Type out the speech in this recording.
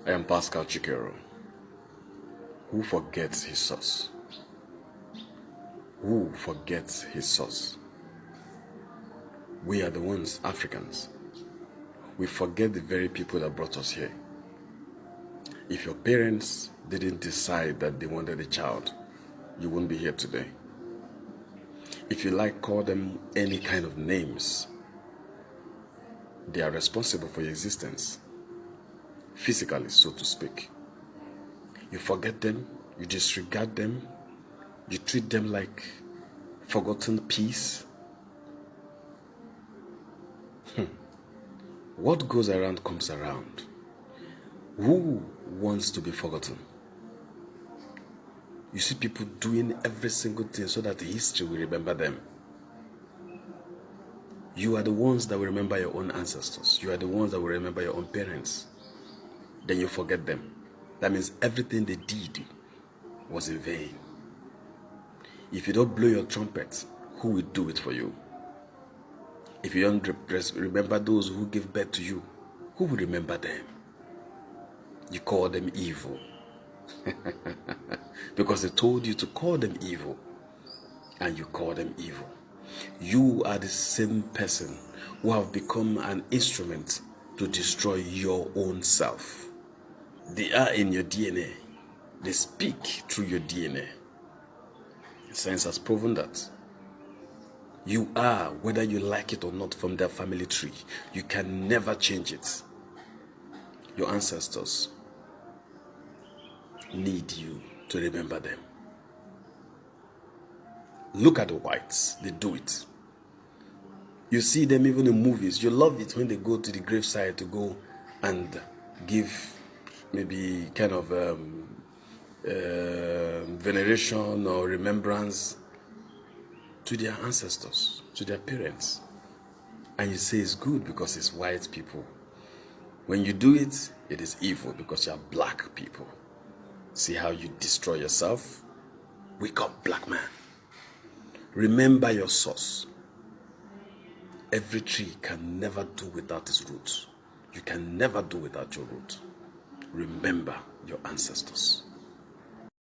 I am Pascal Chikero. Who forgets his source? Who forgets his source? We are the ones, Africans. We forget the very people that brought us here. If your parents didn't decide that they wanted a child, you wouldn't be here today. If you like, call them any kind of names. They are responsible for your existence, physically, so to speak. You forget them, you disregard them, you treat them like forgotten peace. What goes around comes around. Who wants to be forgotten? You see people doing every single thing so that history will remember them. You are the ones that will remember your own ancestors. You are the ones that will remember your own parents. Then you forget them. That means everything they did was in vain. If you don't blow your trumpet, who will do it for you? If you don't remember those who gave birth to you, who will remember them? You call them evil. Because they told you to call them evil, and you call them evil. You are the same person who have become an instrument to destroy your own self. They are in your DNA. They speak through your DNA. Science has proven that. You are, whether you like it or not, from their family tree. You can never change it. Your ancestors need you to remember them. Look at the whites, they do it. You see them even in movies. You love it when they go to the graveside to go and give maybe kind of veneration or remembrance to their ancestors, to their parents. And you say it's good because it's white people. When you do it, it is evil because you are black people. See how you destroy yourself? Wake up, black man. Remember your source. Every tree can never do without its roots. You can never do without your root. Remember your ancestors.